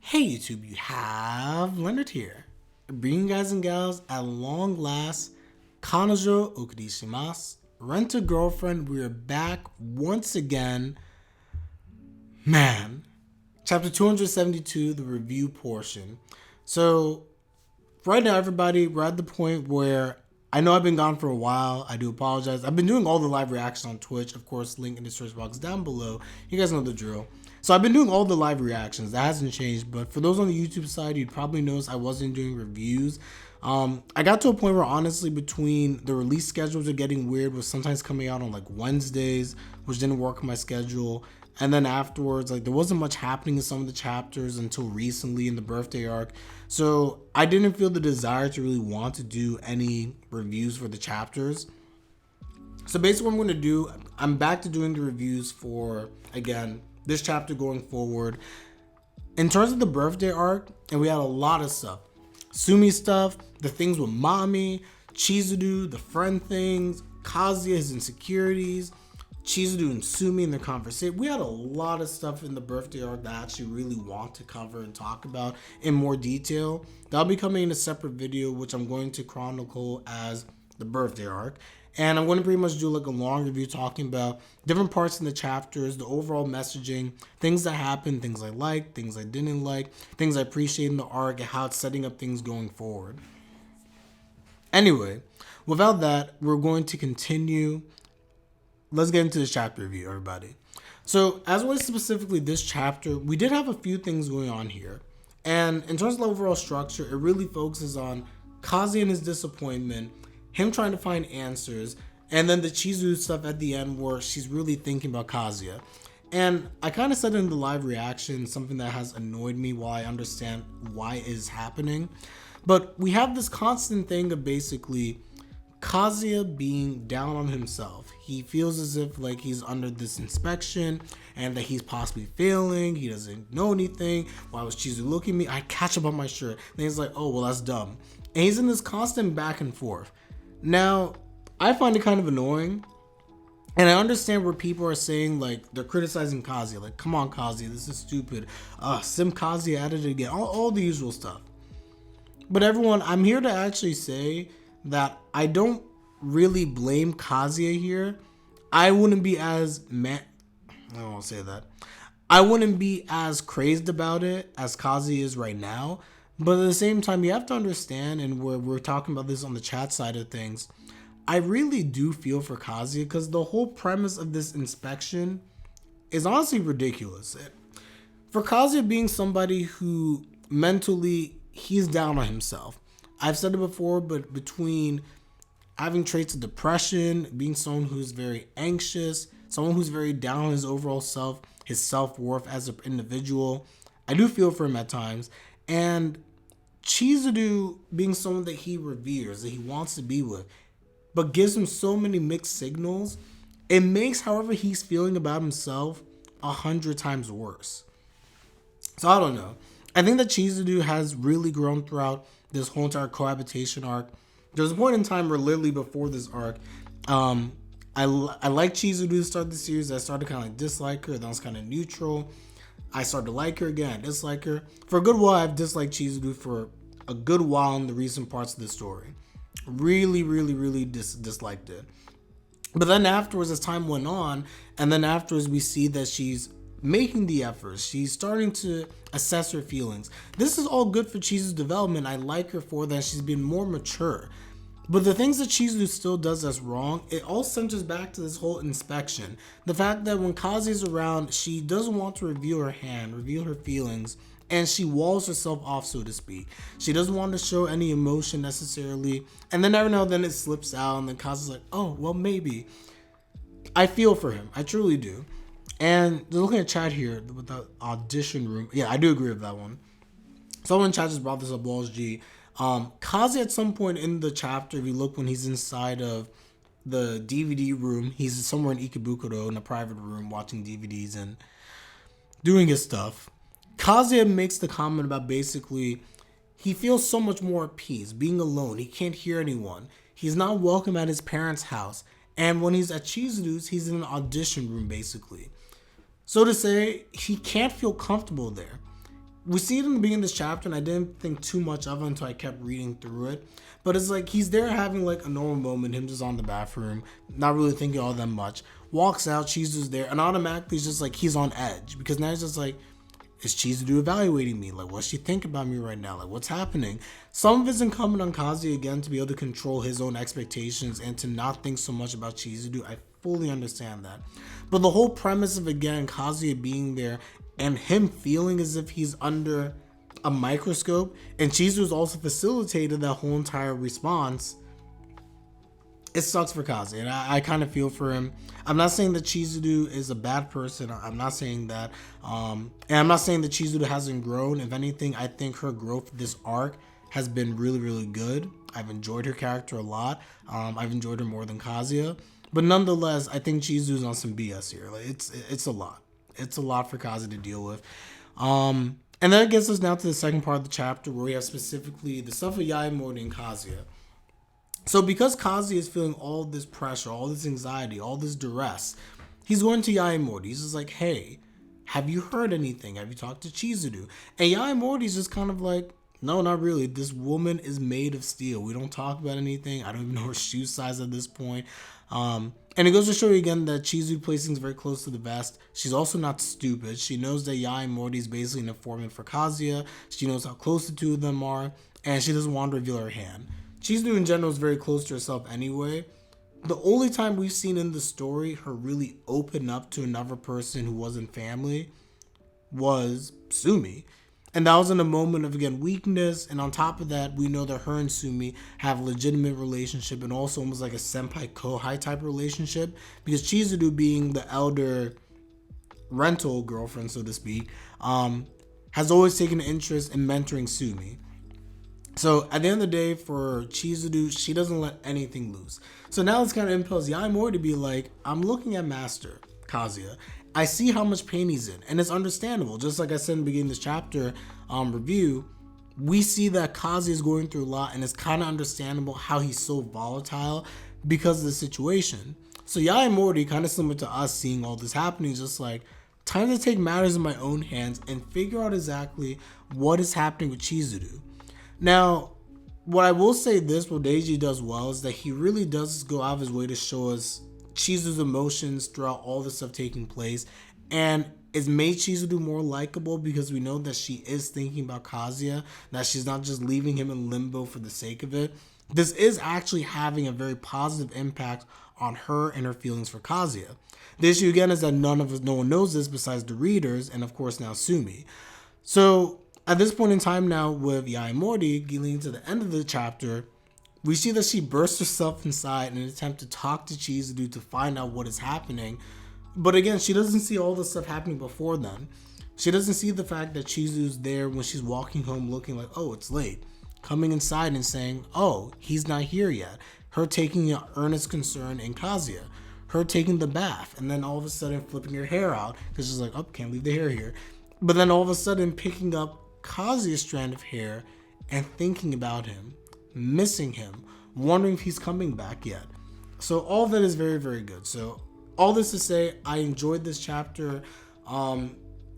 Hey YouTube, you have Leonard here, bringing you guys and gals at long last, Kanojo Okurishimasu, Rent a Girlfriend. We are back once again. Man, chapter 272, the review portion. So, right now everybody, we're at the point where I know I've been gone for a while. I do apologize. I've been doing all the live reactions on Twitch. Of course, link in the search box down below. You guys know the drill. So I've been doing all the live reactions. That hasn't changed. But for those on the YouTube side, you'd probably notice I wasn't doing reviews. I got to a point where honestly between the release schedules are getting weird, with sometimes coming out on like Wednesdays, which didn't work with my schedule. And then afterwards, like there wasn't much happening in some of the chapters until recently in the birthday arc. So I didn't feel the desire to really want to do any reviews for the chapters. So basically what I'm going to do, I'm back to doing the reviews for, again, this chapter going forward. In terms of the birthday arc, and we had a lot of stuff. Sumi stuff, the things with Mommy, Chizuru, the friend things, Kazuya, his insecurities, Chizuru and Sumi in their conversation. We had a lot of stuff in the birthday arc that I actually really want to cover and talk about in more detail. That'll be coming in a separate video, which I'm going to chronicle as the birthday arc. And I'm going to pretty much do like a long review talking about different parts in the chapters, the overall messaging, things that happened, things I liked, things I didn't like, things I appreciate in the arc, and how it's setting up things going forward. Anyway, without that, we're going to continue. Let's get into this chapter review, everybody. So, as well as specifically this chapter, we did have a few things going on here. And in terms of the overall structure, it really focuses on Kazuya and his disappointment, him trying to find answers, and then the Chizuru stuff at the end where she's really thinking about Kazuya. And I kind of said in the live reaction something that has annoyed me while I understand why it is happening. But we have this constant thing of basically Kazuya being down on himself. He feels as if like he's under this inspection and that he's possibly failing. He doesn't know anything. Why was Chizuru looking at me? I catch up on my shirt. And he's like, oh, well, that's dumb. And he's in this constant back and forth. Now, I find it kind of annoying. And I understand where people are saying, like, they're criticizing Kazuya. Like, come on, Kazuya, this is stupid. Sim Kazuya at it again. All the usual stuff. But everyone, I'm here to actually say that I don't really blame Kazuya here. I wouldn't be as I won't say that. I wouldn't be as crazed about it as Kazuya is right now. But at the same time, you have to understand, and we're talking about this on the chat side of things, I really do feel for Kazuya because the whole premise of this inspection is honestly ridiculous. For Kazuya being somebody who mentally, he's down on himself. I've said it before, but between having traits of depression, being someone who's very anxious, someone who's very down on his overall self, his self-worth as an individual, I do feel for him at times. And Chizuru being someone that he reveres, that he wants to be with, but gives him so many mixed signals, it makes however he's feeling about himself 100 times worse. So I don't know. I think that Chizuru has really grown throughout this whole entire cohabitation arc. There was a point in time where literally before this arc, I liked Chizuru to start the series. I started kind of like dislike her. That was kind of neutral. I started to like her again, dislike her. For a good while, I've disliked Chizuru for a good while in the recent parts of the story. Really disliked it. But then afterwards, as time went on, and then afterwards we see that she's making the efforts. She's starting to assess her feelings. This is all good for Chizuru's development. I like her for that. She's been more mature. But the things that Chizuru still does that's wrong, it all centers back to this whole inspection. The fact that when Kazuya's around, she doesn't want to reveal her hand, reveal her feelings, and she walls herself off, so to speak. She doesn't want to show any emotion necessarily. And then every now and then it slips out, and then Kazuya's like, oh, well, maybe. I feel for him. I truly do. And looking at chat here with the audition room. Yeah, I do agree with that one. Someone in chat just brought this up, Walls G. Kazuya at some point in the chapter, if you look when he's inside of the DVD room, he's somewhere in Ikebukuro in a private room watching DVDs and doing his stuff. Kazuya makes the comment about basically he feels so much more at peace being alone. He can't hear anyone. He's not welcome at his parents' house. And when he's at Chizuru's, he's in an audition room basically. So to say, he can't feel comfortable there. we see it in the beginning of this chapter, and I didn't think too much of it until I kept reading through it. But it's like he's there having like a normal moment, him just on the bathroom, not really thinking all that much. Walks out, Chizuru's there, and automatically it's just like he's on edge because now he's just like, is Chizuru evaluating me? Like, what's she think about me right now? Like, what's happening? Some of it's incumbent on Kazuya again to be able to control his own expectations and to not think so much about Chizuru. I fully understand that. But the whole premise of, again, Kazuya being there and him feeling as if he's under a microscope, and Chizuru's also facilitated that whole entire response, it sucks for Kazuya, and I kind of feel for him. I'm not saying that Chizuru is a bad person. I'm not saying that. And I'm not saying that Chizuru hasn't grown. If anything, I think her growth this arc has been really, really good. I've enjoyed her character a lot. I've enjoyed her more than Kazuya. But nonetheless, I think Chizuru's on some BS here. Like, it's a lot. It's a lot for Kazuya to deal with. And that gets us now to the second part of the chapter where we have specifically the stuff with Yaemori and Kazuya. So because Kazuya is feeling all this pressure, all this anxiety, all this duress, he's going to Yaemori. He's just like, hey, have you heard anything? Have you talked to Chizuru? And Yaemori's just kind of like, no, not really. This woman is made of steel. We don't talk about anything. I don't even know her shoe size at this point. And it goes to show you again that Chizuru plays things very close to the vest. She's also not stupid. She knows that Yaemori is basically an informant for Kazuya. She knows how close the two of them are. And she doesn't want to reveal her hand. Chizuru in general is very close to herself anyway. The only time we've seen in the story her really open up to another person who wasn't family was Sumi. And that was in a moment of, again, weakness. And on top of that, we know that her and Sumi have a legitimate relationship and also almost like a senpai-kohai type relationship. Because Chizuru, being the elder rental girlfriend, so to speak, has always taken an interest in mentoring Sumi. So at the end of the day, for Chizuru, she doesn't let anything loose. So now it's kind of impels Yaemori to be like, I'm looking at Master Kazuya. I see how much pain he's in, and it's understandable. Just like I said in the beginning of this chapter review, we see that Kazuya is going through a lot, and it's kind of understandable how he's so volatile because of the situation. So Yaemori, kind of similar to us seeing all this happening, is just like, time to take matters in my own hands and figure out exactly what is happening with Chizuru. Now, what I will say this, what Deiji does well, is that he really does go out of his way to show us Chizuru's emotions throughout all this stuff taking place, and it's made Chizuru more likable because we know that she is thinking about Kazuya, that she's not just leaving him in limbo for the sake of it. This is actually having a very positive impact on her and her feelings for Kazuya. The issue again is that no one knows this besides the readers, and of course now Sumi. So at this point in time now, with Yaemori getting to the end of the chapter, we see that she bursts herself inside in an attempt to talk to Chizuru to find out what is happening. But again, she doesn't see all the stuff happening before then. She doesn't see the fact that Chizuru's there when she's walking home looking like, oh, it's late. Coming inside and saying, oh, he's not here yet. Her taking an earnest concern in Kazuya. Her taking the bath and then all of a sudden flipping her hair out because she's like, oh, can't leave the hair here. But then all of a sudden picking up Kazuya's strand of hair and thinking about him, missing him, wondering if he's coming back yet. So all that is very, very good. So all this to say, I enjoyed this chapter.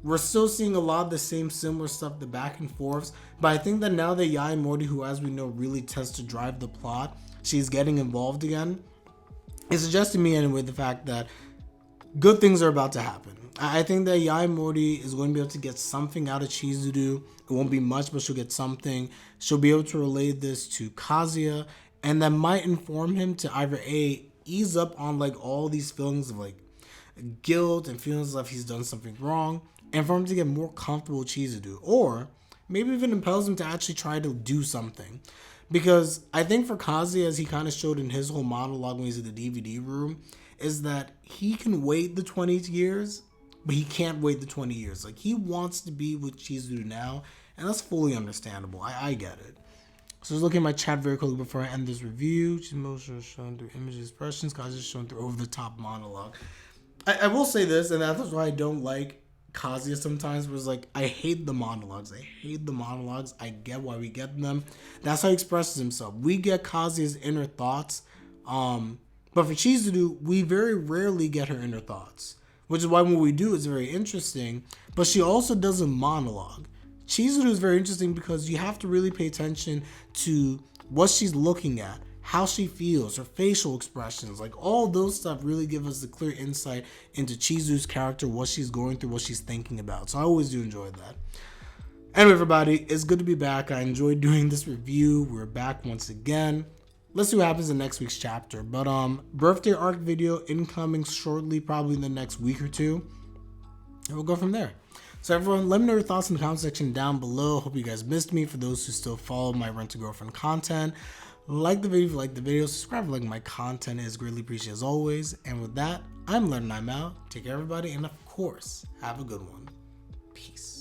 We're still seeing a lot of the same similar stuff, the back and forths, but I think that now that Yaemori, who as we know really tends to drive the plot, she's getting involved again. It suggests to me anyway the fact that good things are about to happen. I think that Yaemori is going to be able to get something out of Chizuru. It won't be much, but she'll get something. She'll be able to relay this to Kazuya, and that might inform him to either A, ease up on like all these feelings of like guilt and feelings like he's done something wrong, and for him to get more comfortable with Chizuru, or maybe even impels him to actually try to do something. Because I think for Kazuya, as he kind of showed in his whole monologue when he's in the DVD room, is that he can wait the 20 years, but he can't wait the 20 years. Like, he wants to be with Chizuru now, and that's fully understandable. I get it. So just looking at my chat very quickly before I end this review. Emotions shown through images, expressions, Kazuya shown through over-the-top monologue. I will say this, and that's why I don't like Kazuya sometimes, was like, I hate the monologues. I get why we get them. That's how he expresses himself. We get Kazuya's inner thoughts, but for Chizuru, we very rarely get her inner thoughts, which is why when we do, it's very interesting. But she also doesn't monologue. Chizuru is very interesting because you have to really pay attention to what she's looking at, how she feels, her facial expressions, like all those stuff really give us a clear insight into Chizuru's character, what she's going through, what she's thinking about. So I always do enjoy that. Anyway, everybody, it's good to be back. I enjoyed doing this review. We're back once again. Let's see what happens in next week's chapter. But birthday arc video incoming shortly, probably in the next week or two. And we'll go from there. So everyone, let me know your thoughts in the comment section down below. Hope you guys missed me. For those who still follow my Rent-A-Girlfriend content, like the video if you like the video, subscribe if you like my content. It is greatly appreciated as always. And with that, I'm Leonard and I'm out. Take care everybody, and of course, have a good one. Peace.